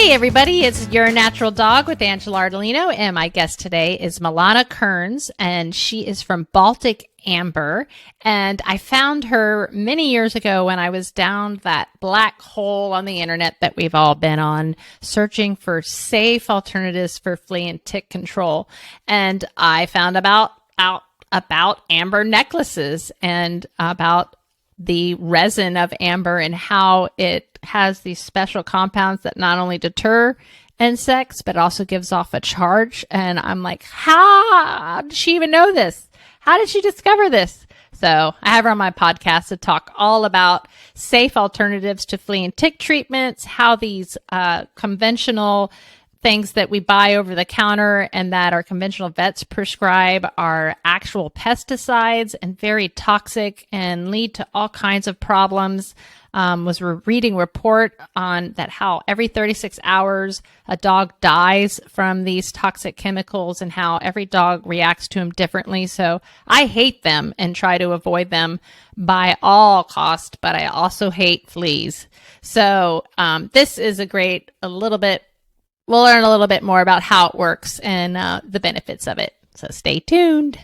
Hey everybody, it's Your Natural Dog with Angela Ardolino, and my guest today is Milana Kearns, and she is from Baltic Amber. And I found her many years ago when I was down that black hole on the internet that we've all been on, searching for safe alternatives for flea and tick control. And I found out about amber necklaces and about the resin of amber and how it has these special compounds that not only deter insects, but also gives off a charge. And I'm like, how did she even know this? How did she discover this? So I have her on my podcast to talk all about safe alternatives to flea and tick treatments, how these conventional things that we buy over the counter and that our conventional vets prescribe are actual pesticides and very toxic and lead to all kinds of problems. Was reading a report on that how every 36 hours a dog dies from these toxic chemicals and how every dog reacts to them differently. So I hate them and try to avoid them by all cost, but I also hate fleas. So this is we'll learn a little bit more about how it works and the benefits of it. So stay tuned.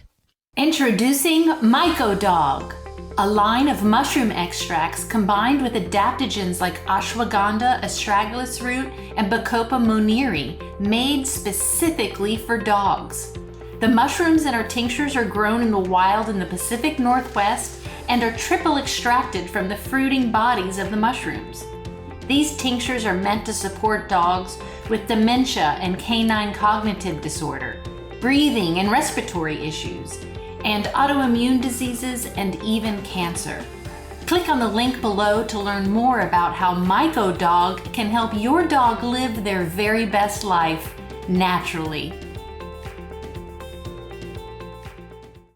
Introducing Myco Dog, a line of mushroom extracts combined with adaptogens like ashwagandha, astragalus root, and Bacopa monnieri, made specifically for dogs. The mushrooms in our tinctures are grown in the wild in the Pacific Northwest and are triple extracted from the fruiting bodies of the mushrooms. These tinctures are meant to support dogs with dementia and canine cognitive disorder, breathing and respiratory issues, and autoimmune diseases and even cancer. Click on the link below to learn more about how Myco Dog can help your dog live their very best life naturally.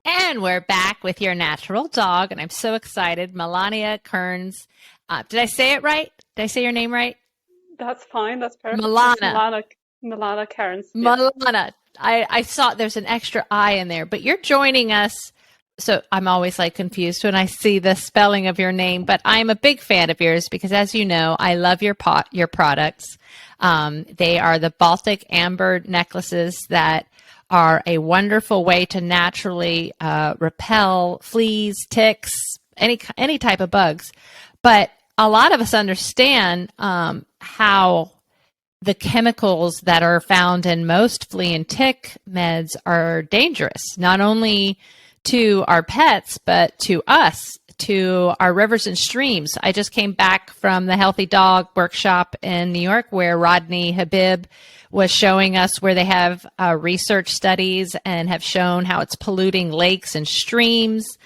And we're back with Your Natural Dog, and I'm so excited. Milana Kearns. Did I say it right? Did I say your name right? That's fine. That's perfect. Milana. Milana Kearns. Milana. I saw there's an extra I in there, but you're joining us. So I'm always confused when I see the spelling of your name, but I'm a big fan of yours because, as you know, I love your products. They are the Baltic Amber necklaces that are a wonderful way to naturally repel fleas, ticks, any type of bugs. But a lot of us understand how the chemicals that are found in most flea and tick meds are dangerous, not only to our pets, but to us, to our rivers and streams. I just came back from the Healthy Dog Workshop in New York where Rodney Habib was showing us where they have research studies and have shown how it's polluting lakes and streams.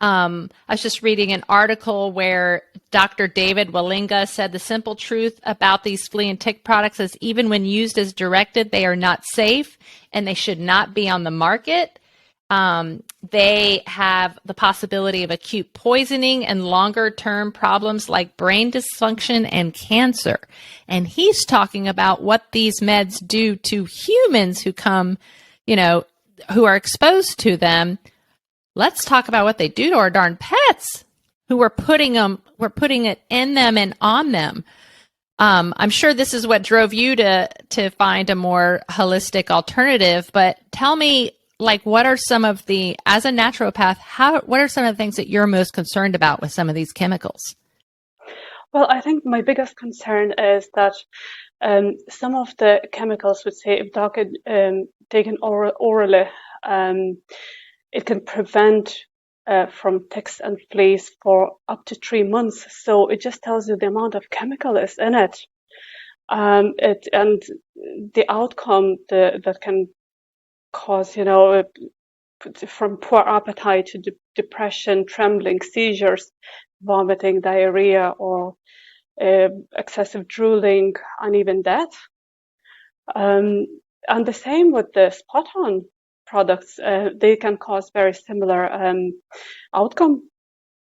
I was just reading an article where Dr. David Wallinga said the simple truth about these flea and tick products is even when used as directed, they are not safe and they should not be on the market. They have the possibility of acute poisoning and longer-term problems like brain dysfunction and cancer. And he's talking about what these meds do to humans who come, who are exposed to them. Let's talk about what they do to our darn pets who we're putting it in them and on them. I'm sure this is what drove you to find a more holistic alternative, but tell me, what are some of as a naturopath, what are some of the things that you're most concerned about with some of these chemicals? Well, I think my biggest concern is that some of the chemicals would say if dog taken orally, it can prevent from ticks and fleas for up to 3 months. So it just tells you the amount of chemical is in it. And the outcome that can cause, from poor appetite to depression, trembling, seizures, vomiting, diarrhea, or excessive drooling, and even death. And the same with the spot-on products, they can cause very similar outcome.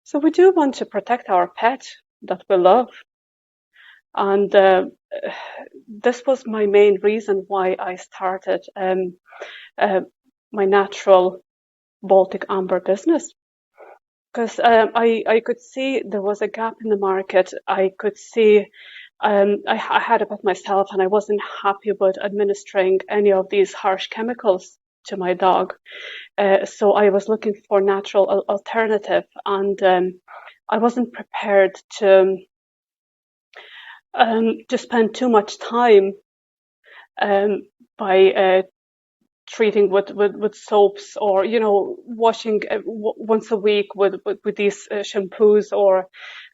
So we do want to protect our pet that we love. And this was my main reason why I started my natural Baltic Amber business. Because I could see there was a gap in the market. I could see I had a pet myself, and I wasn't happy with administering any of these harsh chemicals to my dog. So I was looking for natural alternative, and I wasn't prepared to spend too much time by treating with soaps, or washing once a week with these shampoos or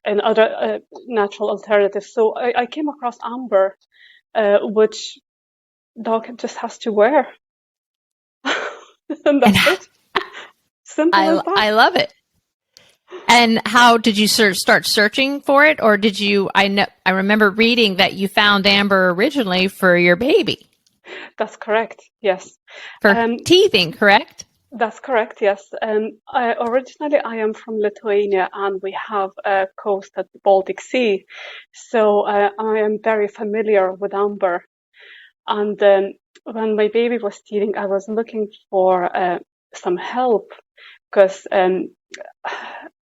and other natural alternatives. So I came across amber, which dog just has to wear, and that's it. Simple as that. I love it. And how did you start searching for it, or did you? I remember reading that you found amber originally for your baby. That's correct. Yes. For teething, correct? That's correct. Yes. Originally, I am from Lithuania, and we have a coast at the Baltic Sea, so I am very familiar with amber. And when my baby was teething, I was looking for some help, because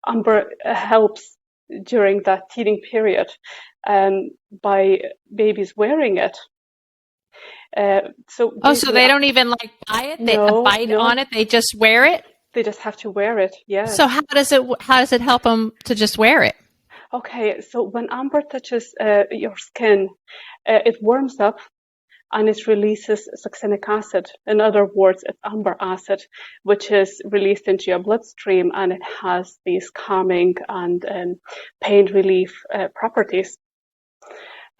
amber helps during that teething period by babies wearing it. So they don't even like buy it? They bite on it? They just wear it? They just have to wear it, yes. So how does it help them to just wear it? Okay, so when amber touches your skin, it warms up and it releases succinic acid. In other words, it's amber acid, which is released into your bloodstream, and it has these calming and pain relief properties.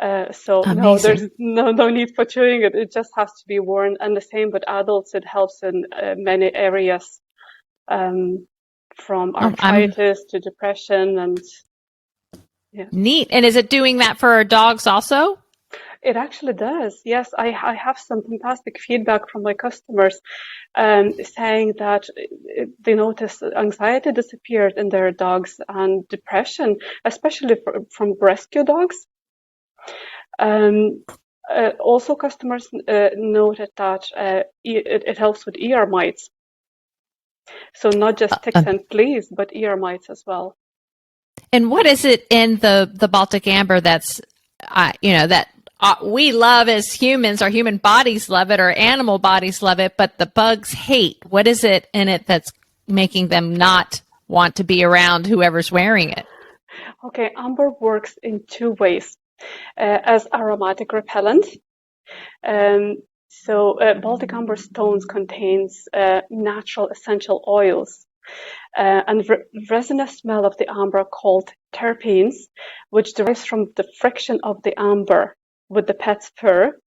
So Amazing. no, there's no need for chewing it. It just has to be worn. And the same with adults. It helps in many areas, from arthritis to depression, and yeah. Neat. And is it doing that for our dogs also? It actually does. Yes, I have some fantastic feedback from my customers, saying that they notice anxiety disappeared in their dogs, and depression, especially from rescue dogs. Also, customers noted that it helps with ear mites. So not just ticks and fleas, but ear mites as well. And what is it in the Baltic amber that's, that we love as humans? Our human bodies love it, our animal bodies love it, but the bugs hate. What is it in it that's making them not want to be around whoever's wearing it? Okay, amber works in two ways. As aromatic repellent. Baltic amber stones contains natural essential oils and resinous smell of the amber called terpenes, which derives from the friction of the amber with the pet's fur,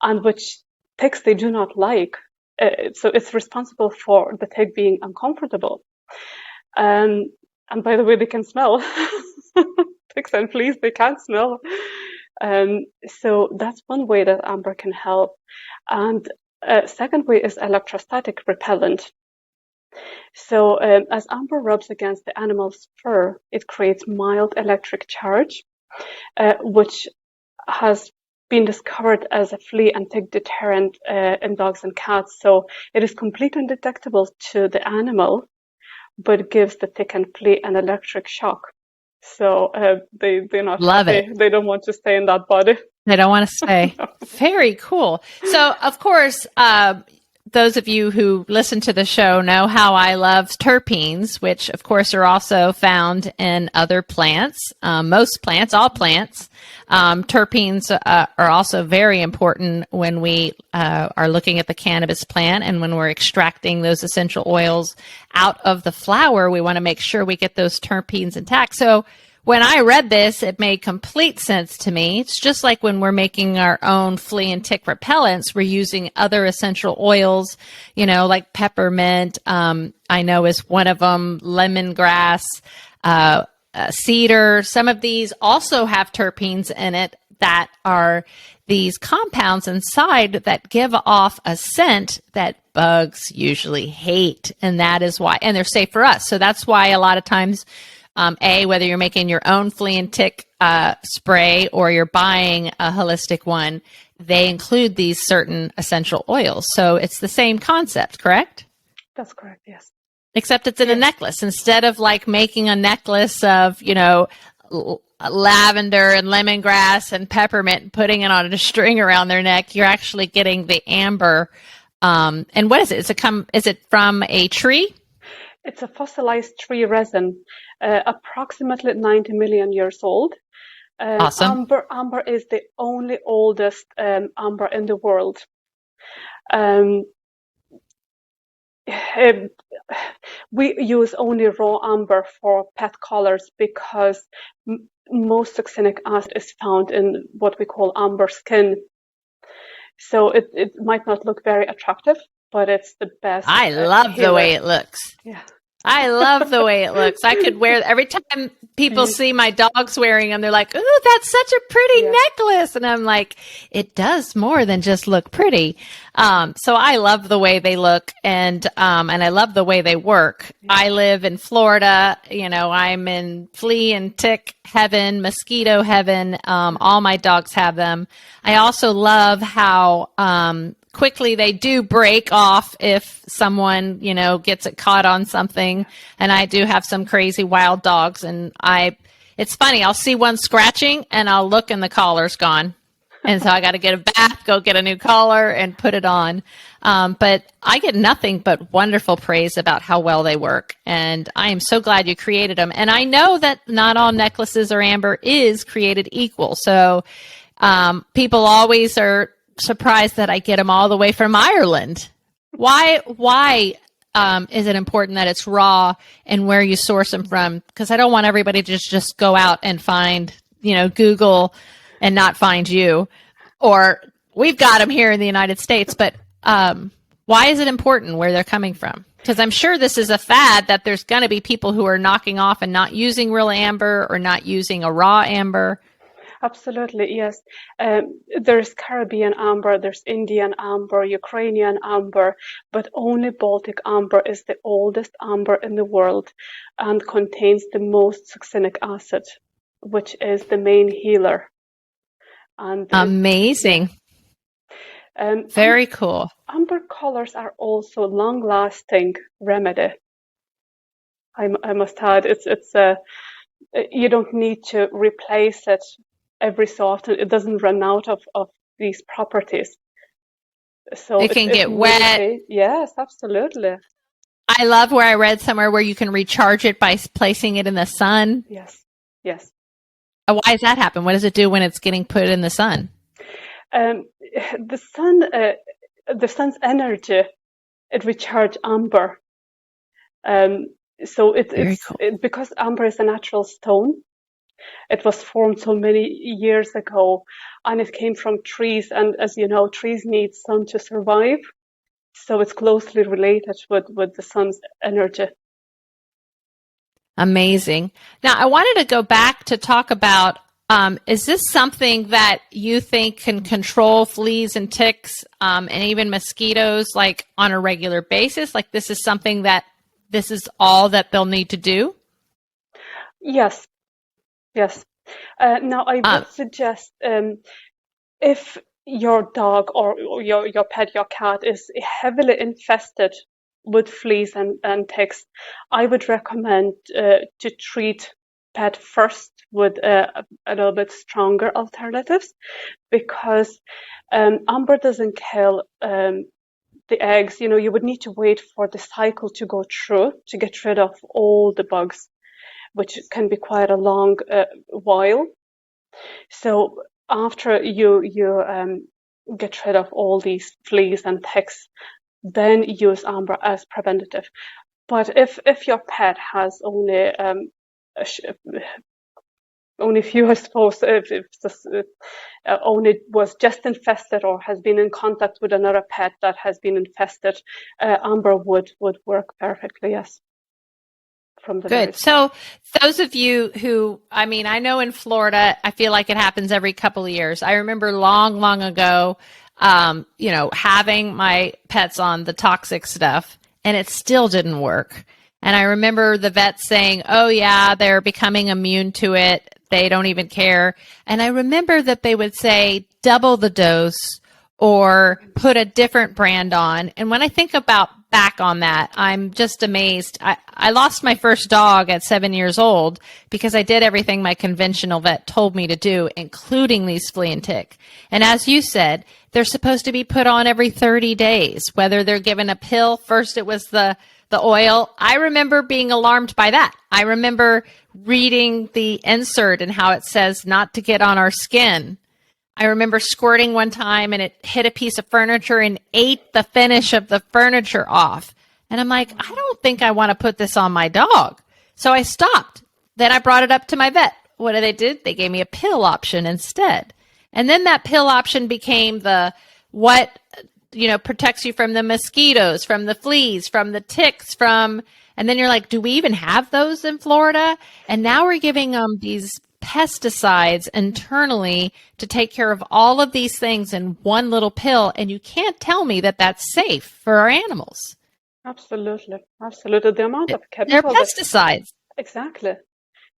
and which ticks they do not like. So it's responsible for the tick being uncomfortable. And by the way, they can smell. Ticks and fleas, they can't smell. So that's one way that amber can help. And second way is electrostatic repellent. So as amber rubs against the animal's fur, it creates mild electric charge, which has been discovered as a flea and tick deterrent in dogs and cats. So it is completely undetectable to the animal, but gives the tick and flea an electric shock. So they're not Love happy. it. They don't want to stay in that body. They don't want to stay. Very cool. So, of course, those of you who listen to the show know how I love terpenes, which, of course, are also found in other plants, most plants, all plants. Terpenes are also very important when we are looking at the cannabis plant, and when we're extracting those essential oils out of the flower, we want to make sure we get those terpenes intact. So when I read this, it made complete sense to me. It's just like when we're making our own flea and tick repellents, we're using other essential oils, like peppermint, I know is one of them, lemongrass, cedar. Some of these also have terpenes in it that are these compounds inside that give off a scent that bugs usually hate. And that is why, and they're safe for us. So that's why a lot of times, whether you're making your own flea and tick spray or you're buying a holistic one, they include these certain essential oils. So it's the same concept, correct? That's correct, yes. Except it's in a necklace. Instead of like making a necklace of, lavender and lemongrass and peppermint and putting it on a string around their neck, you're actually getting the amber. And what is it? Is it from a tree? It's a fossilized tree resin, approximately 90 million years old. Awesome. Amber is the only oldest amber in the world. Um, we use only raw amber for pet collars because most succinic acid is found in what we call amber skin. So it might not look very attractive, but it's the best. I love the way it looks. Yeah. I love the way it looks. I could wear every time people see my dogs wearing them, they're like, "Ooh, that's such a pretty necklace." And I'm like, it does more than just look pretty. So I love the way they look and I love the way they work. Yeah. I live in Florida. I'm in flea and tick heaven, mosquito heaven. All my dogs have them. I also love how, quickly they do break off if someone, gets it caught on something. And I do have some crazy wild dogs. And it's funny, I'll see one scratching and I'll look and the collar's gone. And so I got to get a bath, go get a new collar and put it on. But I get nothing but wonderful praise about how well they work. And I am so glad you created them. And I know that not all necklaces or amber is created equal. So people always are surprised that I get them all the way from Ireland. Why is it important that it's raw and where you source them from? Because I don't want everybody to just go out and find, Google and not find you. Or we've got them here in the United States, but why is it important where they're coming from? Because I'm sure this is a fad that there's going to be people who are knocking off and not using real amber or not using a raw amber. Absolutely, yes. There's Caribbean amber, there's Indian amber, Ukrainian amber, but only Baltic amber is the oldest amber in the world and contains the most succinic acid, which is the main healer. And amazing. Very cool. Amber colors are also long-lasting remedy. I must add, it's you don't need to replace it every so often. It doesn't run out of these properties. So it can get wet. Really, yes, absolutely. I love where I read somewhere where you can recharge it by placing it in the sun. Yes. Why does that happen? What does it do when it's getting put in the sun? The sun's energy, it recharges amber. So it's cool. Because amber is a natural stone. It was formed so many years ago, and it came from trees. And as you know, trees need sun to survive. So it's closely related with the sun's energy. Amazing. Now, I wanted to go back to talk about, is this something that you think can control fleas and ticks and even mosquitoes like on a regular basis? Like this is something that this is all that they'll need to do? Yes. Now, I would suggest if your dog or your pet, your cat is heavily infested with fleas and ticks, I would recommend to treat pet first with a little bit stronger alternatives, because amber doesn't kill the eggs. You would need to wait for the cycle to go through to get rid of all the bugs, which can be quite a long while. So after you get rid of all these fleas and ticks, then use amber as preventative. But if your pet has only few, I suppose, if only was just infested or has been in contact with another pet that has been infested, amber would work perfectly, yes. Good. So those of you who, I know in Florida, I feel like it happens every couple of years. I remember long ago, having my pets on the toxic stuff and it still didn't work. And I remember the vet saying, oh yeah, they're becoming immune to it. They don't even care. And I remember that they would say double the dose or put a different brand on. And when I think about back on that. I'm just amazed. I lost my first dog at 7 years old because I did everything my conventional vet told me to do, including these flea and tick. And as you said, they're supposed to be put on every 30 days, whether they're given a pill. First it was the oil. I remember being alarmed by that. I remember reading the insert and how it says not to get on our skin. I remember squirting one time and it hit a piece of furniture and ate the finish of the furniture off. And I'm like, I don't think I want to put this on my dog. So I stopped. Then I brought it up to my vet. What did? They gave me a pill option instead. And then that pill option became protects you from the mosquitoes, from the fleas, from the ticks, and then you're like, do we even have those in Florida? And now we're giving them these pesticides internally to take care of all of these things in one little pill. And you can't tell me that that's safe for our animals. Absolutely. Absolutely. The amount of They're chemicals. pesticides. Exactly.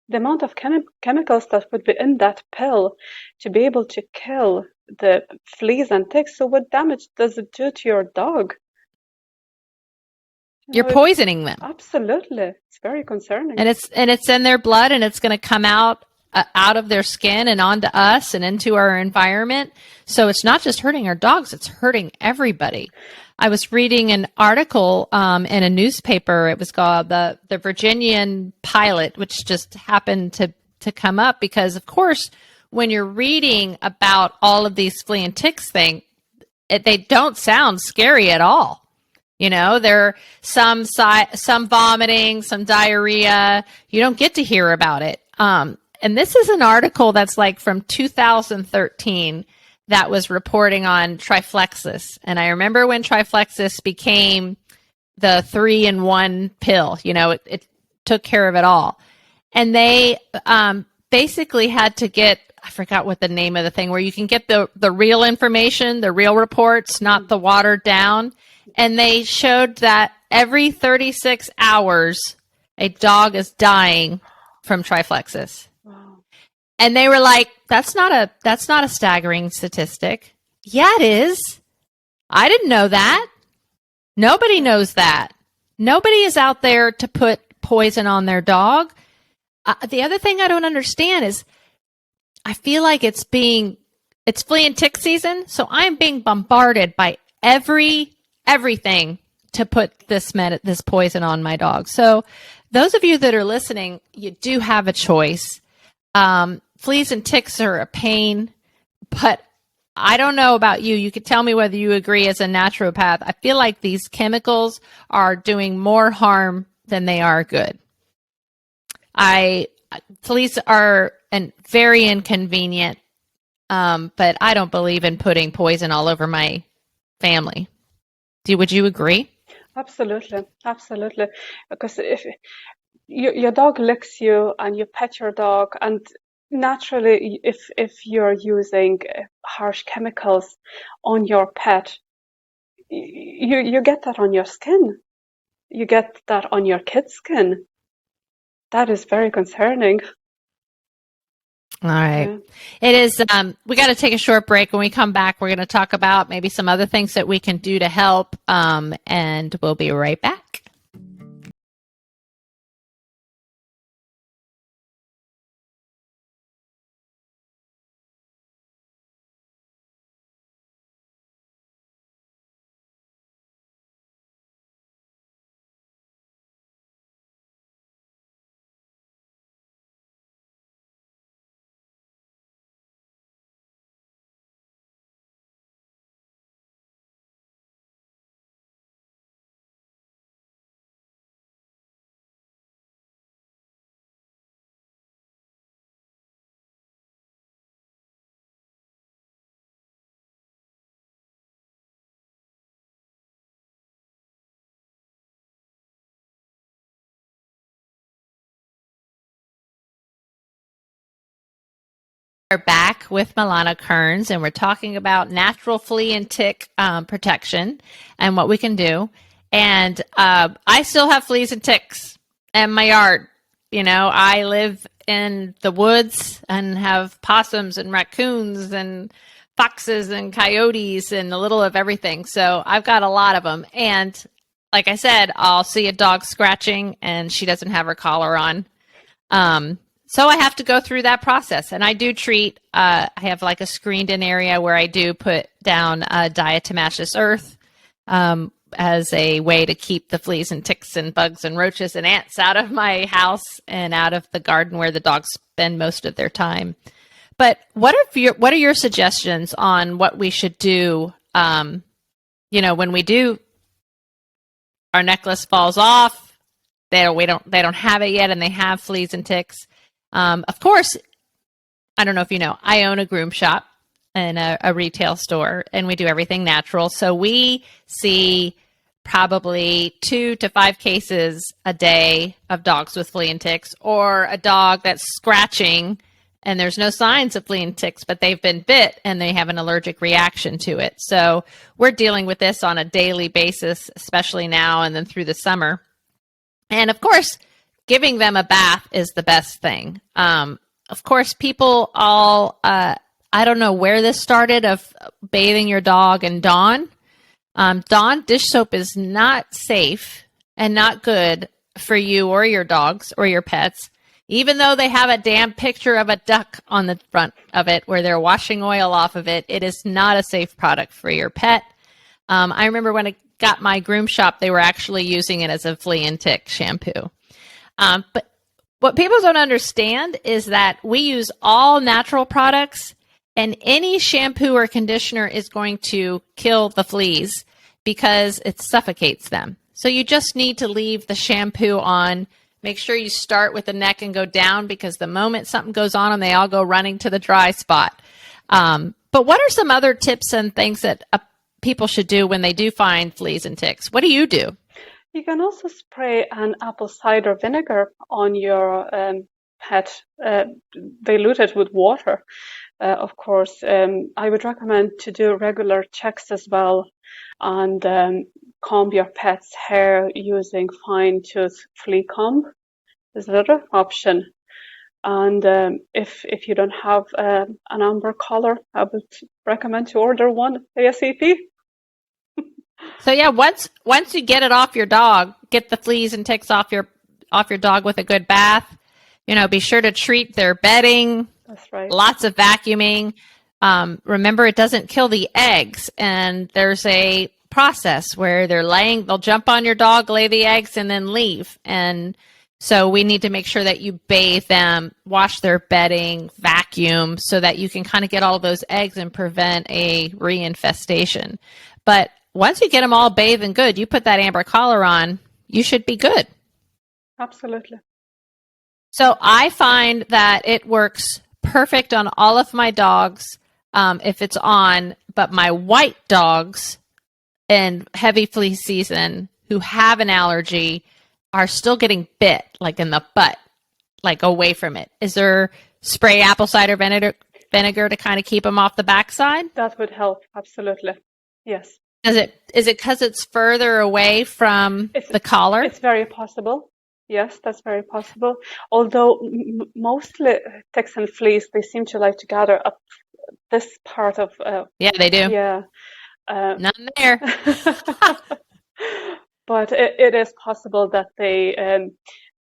The amount of chemicals that would be in that pill to be able to kill the fleas and ticks. So what damage does it do to your dog? You're poisoning them. Absolutely. It's very concerning. And it's in their blood, and it's going to come out of their skin and onto us and into our environment. So it's not just hurting our dogs, it's hurting everybody. I was reading an article in a newspaper. It was called the Virginian Pilot, which just happened to come up because, of course, when you're reading about all of these flea and ticks they don't sound scary at all. You know, there are some vomiting, some diarrhea. You don't get to hear about it. And this is an article that's like from 2013 that was reporting on Triflexis. And I remember when Triflexis became the 3-in-1 pill, it took care of it all. And they basically had to get, I forgot what the name of the thing, where you can get the real information, the real reports, not the watered down. And they showed that every 36 hours, a dog is dying from Triflexis. Wow. And they were like, that's not a staggering statistic. Yeah, it is. I didn't know that. Nobody knows that. Nobody is out there to put poison on their dog. The other thing I don't understand is I feel like it's flea and tick season. So I'm being bombarded by everything to put this poison on my dog. So those of you that are listening, you do have a choice. Fleas and ticks are a pain, but I don't know about you. You could tell me whether you agree as a naturopath. I feel like these chemicals are doing more harm than they are good. Fleas are very inconvenient, but I don't believe in putting poison all over my family. Would you agree? Absolutely. Absolutely. Because if your dog licks you and you pet your dog, and naturally, if you're using harsh chemicals on your pet, you get that on your skin. You get that on your kid's skin. That is very concerning. All right. Yeah. It is, we got to take a short break. When we come back, we're going to talk about maybe some other things that we can do to help, and we'll be right back. We're back with Milana Kearns, and we're talking about natural flea and tick protection and what we can do. And I still have fleas and ticks in my yard. I live in the woods and have possums and raccoons and foxes and coyotes and a little of everything. So I've got a lot of them. And like I said, I'll see a dog scratching and she doesn't have her collar on. So I have to go through that process, and I do treat. I have like a screened-in area where I do put down diatomaceous earth as a way to keep the fleas and ticks and bugs and roaches and ants out of my house and out of the garden where the dogs spend most of their time. But what are your suggestions on what we should do? When we do, our necklace falls off. They don't have it yet, and they have fleas and ticks. Of course, I don't know if you know, I own a groom shop and a retail store, and we do everything natural. So we see probably 2 to 5 cases a day of dogs with flea and ticks, or a dog that's scratching and there's no signs of flea and ticks, but they've been bit and they have an allergic reaction to it. So we're dealing with this on a daily basis, especially now and then through the summer. And of course, giving them a bath is the best thing. Of course, people I don't know where this started, of bathing your dog in Dawn. Dawn dish soap is not safe and not good for you or your dogs or your pets, even though they have a damn picture of a duck on the front of it where they're washing oil off of it. It is not a safe product for your pet. I remember when I got my groom shop, they were actually using it as a flea and tick shampoo. But what people don't understand is that we use all natural products, and any shampoo or conditioner is going to kill the fleas because it suffocates them. So you just need to leave the shampoo on. Make sure you start with the neck and go down, because the moment something goes on them, they all go running to the dry spot. But what are some other tips and things that people should do when they do find fleas and ticks? What do? You can also spray an apple cider vinegar on your pet, diluted with water. Of course, I would recommend to do regular checks as well, and comb your pet's hair using fine-tooth flea comb is another option. And if you don't have an amber collar, I would recommend to order one ASAP. So yeah, once you get it off your dog, get the fleas and ticks off your dog with a good bath. Be sure to treat their bedding. That's right. Lots of vacuuming. Remember, it doesn't kill the eggs, and there's a process where they'll jump on your dog, lay the eggs, and then leave. And so we need to make sure that you bathe them, wash their bedding, vacuum, so that you can kind of get all of those eggs and prevent a reinfestation. But once you get them all bathed and good, you put that amber collar on, you should be good. Absolutely. So I find that it works perfect on all of my dogs if it's on, but my white dogs in heavy flea season who have an allergy are still getting bit, like in the butt, like away from it. Is there spray apple cider vinegar to kind of keep them off the backside? That would help. Absolutely. Yes. Is it because it's further away from the collar? It's very possible. Yes, that's very possible. Although mostly ticks and fleas, they seem to like to gather up this part of. Yeah, they do. Yeah. None there. But it is possible that they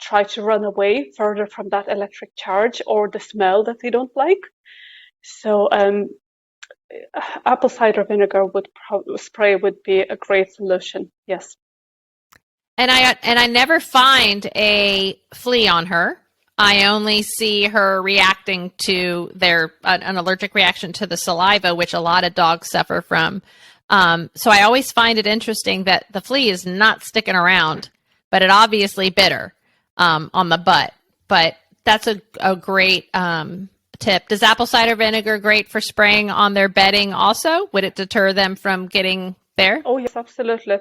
try to run away further from that electric charge or the smell that they don't like. So apple cider vinegar spray would be a great solution. Yes. And I never find a flea on her. I only see her reacting to an allergic reaction to the saliva, which a lot of dogs suffer from. So I always find it interesting that the flea is not sticking around, but it obviously bit her on the butt. But that's a great tip. Does apple cider vinegar great for spraying on their bedding also? Would it deter them from getting there? Oh, yes, absolutely.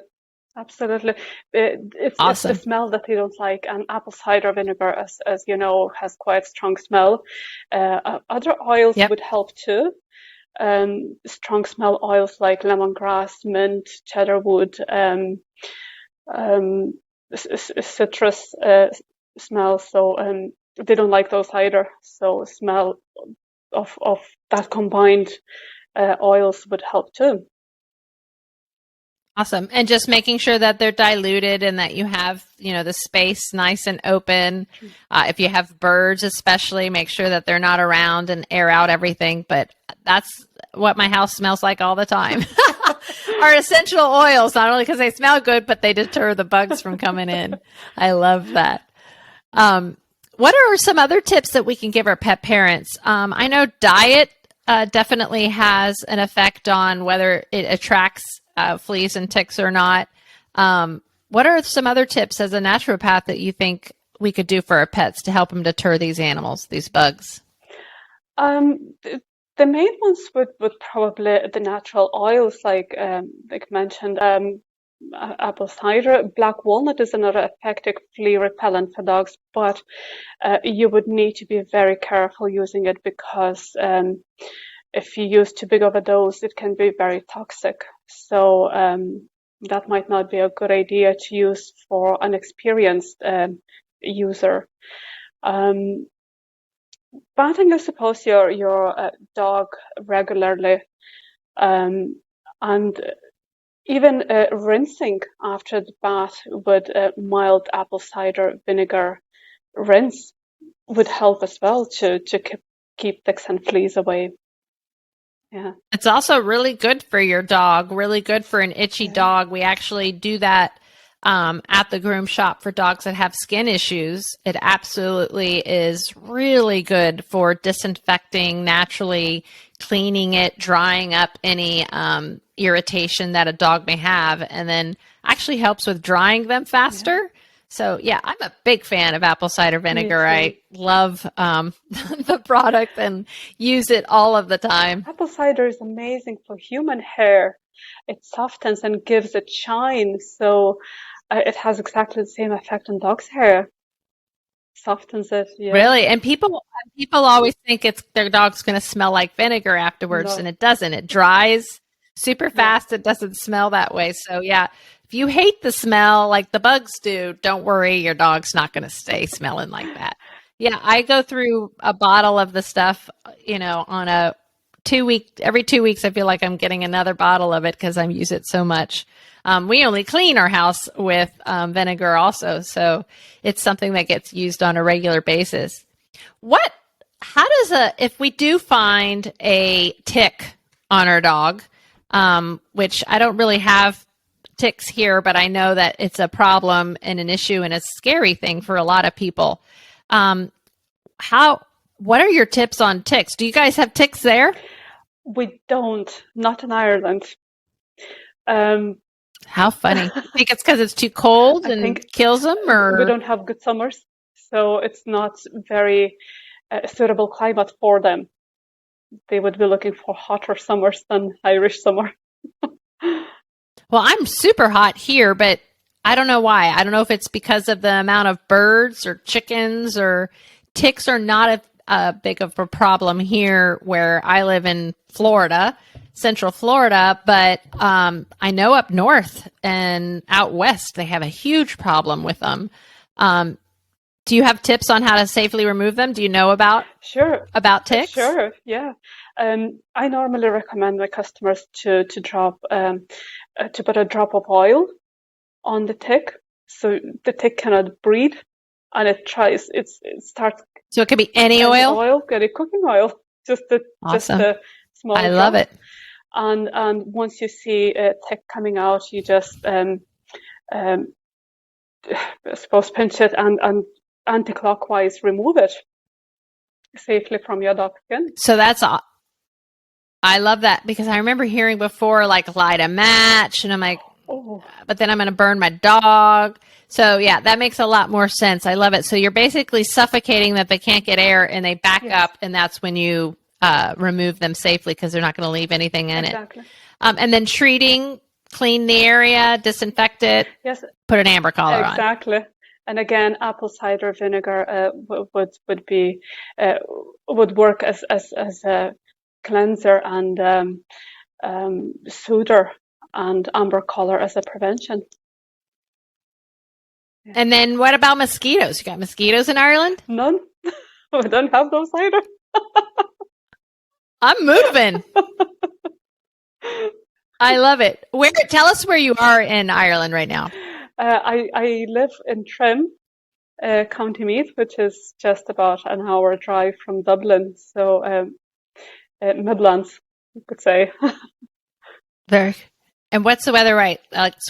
Absolutely. It's awesome. It's the smell that they don't like, and apple cider vinegar, as you know, has quite strong smell. Other oils would help too. Strong smell oils like lemongrass, mint, cedarwood, citrus smell. So they don't like those either. So smell of that combined oils would help too. Awesome. And just making sure that they're diluted and that you have, the space nice and open. If you have birds, especially, make sure that they're not around and air out everything. But that's what my house smells like all the time. Our essential oils, not only because they smell good, but they deter the bugs from coming in. I love that. What are some other tips that we can give our pet parents? I know diet definitely has an effect on whether it attracts fleas and ticks or not. What are some other tips as a naturopath that you think we could do for our pets to help them deter these animals, these bugs? The main ones would probably the natural oils, like mentioned, apple cider. Black walnut is another effective flea repellent for dogs, but you would need to be very careful using it because if you use too big of a dose, it can be very toxic. So that might not be a good idea to use for an experienced user. Bathing, I suppose, your dog regularly, and even rinsing after the bath with mild apple cider vinegar rinse would help as well to keep ticks and fleas away. Yeah. It's also really good for your dog, really good for an itchy dog. We actually do that at the groom shop for dogs that have skin issues. It absolutely is really good for disinfecting, naturally cleaning it, drying up any irritation that a dog may have, and then actually helps with drying them faster. Yeah. So, yeah, I'm a big fan of apple cider vinegar. I love the product and use it all of the time. Apple cider is amazing for human hair. It softens and gives it shine. So it has exactly the same effect on dog's hair. Softens it. Yeah. Really? And people always think their dog's going to smell like vinegar afterwards, and it doesn't. It dries super fast. It doesn't smell that way. So, yeah. If you hate the smell like the bugs do, don't worry, your dog's not going to stay smelling like that. Yeah, I go through a bottle of the stuff, on a every 2 weeks, I feel like I'm getting another bottle of it because I use it so much. We only clean our house with vinegar also, so it's something that gets used on a regular basis. If we do find a tick on our dog, which I don't really have ticks here, but I know that it's a problem and an issue and a scary thing for a lot of people. What are your tips on ticks? Do you guys have ticks there? We don't, not in Ireland. How funny. I think it's because it's too cold and kills them, or? We don't have good summers, so it's not very suitable climate for them. They would be looking for hotter summers than Irish summer. Well, I'm super hot here, but I don't know why. I don't know if it's because of the amount of birds or chickens, or ticks are not a big of a problem here where I live in Florida, Central Florida, but I know up north and out west, they have a huge problem with them. Do you have tips on how to safely remove them? Do you know about ticks? Sure, yeah. I normally recommend my customers to put a drop of oil on the tick, so the tick cannot breathe, and it starts. So it could be any oil, any cooking oil, just the small. I love it. And once you see a tick coming out, you just I suppose pinch it and anti-clockwise remove it safely from your dog's skin. So I love that, because I remember hearing before, like, light a match, and I'm like, but then I'm going to burn my dog. So, yeah, that makes a lot more sense. I love it. So you're basically suffocating that they can't get air, and they back up, and that's when you remove them safely, because they're not going to leave anything in it. And then treating, clean the area, disinfect it, put an amber collar on. Exactly. And again, apple cider vinegar would work as a cleanser and soother, and amber color as a prevention. Yeah. And then what about mosquitoes? You got mosquitoes in Ireland? None. We don't have those either. I'm moving. I love it. Tell us where you are in Ireland right now. I live in Trim, County Meath, which is just about an hour drive from Dublin. So Midlands, you could say. Very. And what's the weather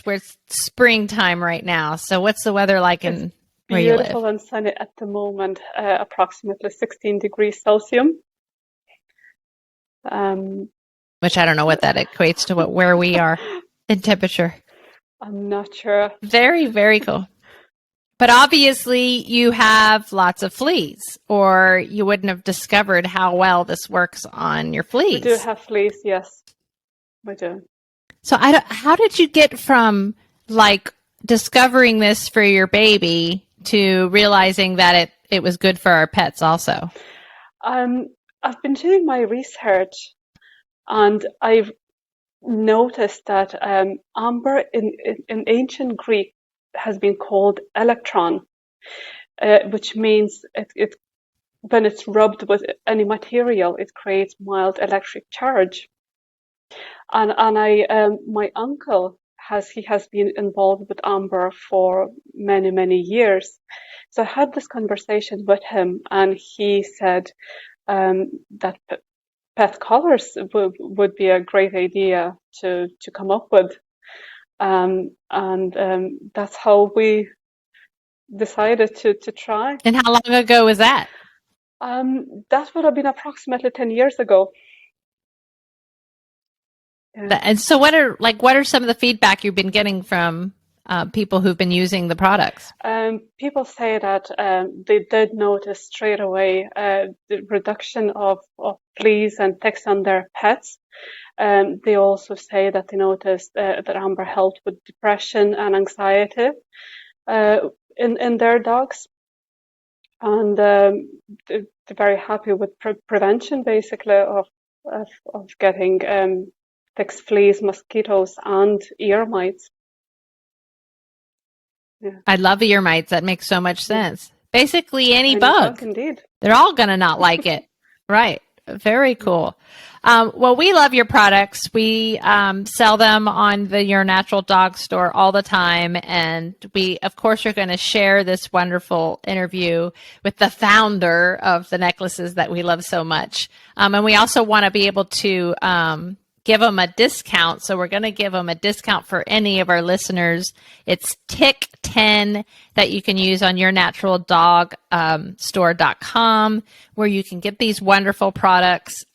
we're springtime right now. So what's the weather like in where you live? Beautiful and sunny at the moment, approximately 16 degrees Celsius. Which I don't know what that equates to where we are in temperature. I'm not sure. Very, very cool. But obviously you have lots of fleas, or you wouldn't have discovered how well this works on your fleas. We do have fleas, yes. We do. So how did you get from like discovering this for your baby to realizing that it was good for our pets also? I've been doing my research, and I've noticed that amber in ancient Greek has been called electron, which means it when it's rubbed with any material, it creates mild electric charge. And my uncle has been involved with amber for many years. So I had this conversation with him, and he said that pet collars would be a great idea to come up with, and that's how we decided to try. And how long ago was that? That would have been approximately 10 years ago. Yeah. And so what are some of the feedback you've been getting from people who've been using the products? People say that they did notice straight away the reduction of fleas and ticks on their pets. They also say that they noticed that amber helped with depression and anxiety in their dogs. And they're very happy with prevention, basically, of getting ticks, fleas, mosquitoes, and ear mites. Yeah. I love ear mites. That makes so much sense. Basically, any bug. Indeed. They're all going to not like it. Right. Very cool. Well, we love your products. We sell them on the Your Natural Dog store all the time. And we, of course, are going to share this wonderful interview with the founder of the necklaces that we love so much. And we also want to be able to give them a discount. So we're going to give them a discount for any of our listeners. It's TIC10 that you can use on yournaturaldogstore.com, where you can get these wonderful products.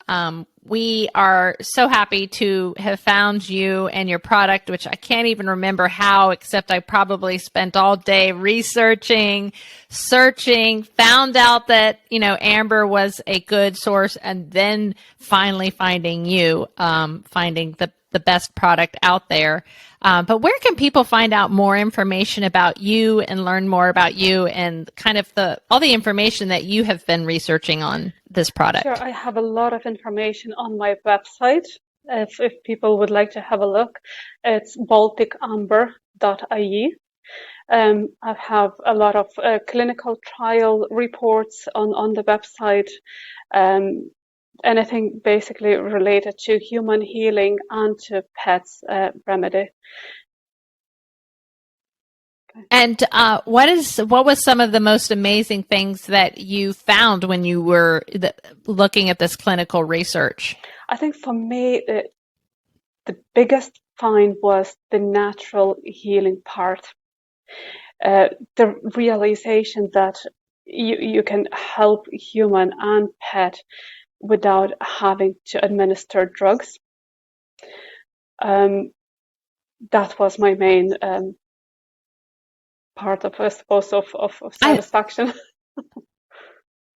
We are so happy to have found you and your product, which I can't even remember how, except I probably spent all day researching, searching, found out that, Amber was a good source, and then finally finding you, finding the best product out there. But where can people find out more information about you and learn more about you and kind of all the information that you have been researching on this product? Sure, I have a lot of information on my website. If people would like to have a look, it's balticamber.ie. I have a lot of clinical trial reports on the website. Anything basically related to human healing and to pets remedy. Okay. And what was some of the most amazing things that you found when you were looking at this clinical research? I think for me, the biggest find was the natural healing part. The realization that you can help human and pet without having to administer drugs. That was my main part of, I suppose, of satisfaction.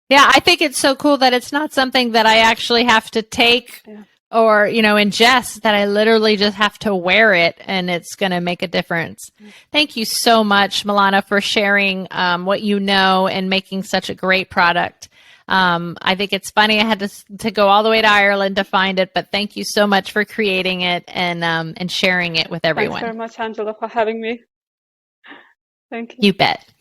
Yeah, I think it's so cool that it's not something that I actually have to take or, ingest, that I literally just have to wear it and it's going to make a difference. Thank you so much, Milana, for sharing what you know and making such a great product. I think it's funny I had to go all the way to Ireland to find it, but thank you so much for creating it and sharing it with everyone. Thanks very much, Angela, for having me. Thank you. You bet.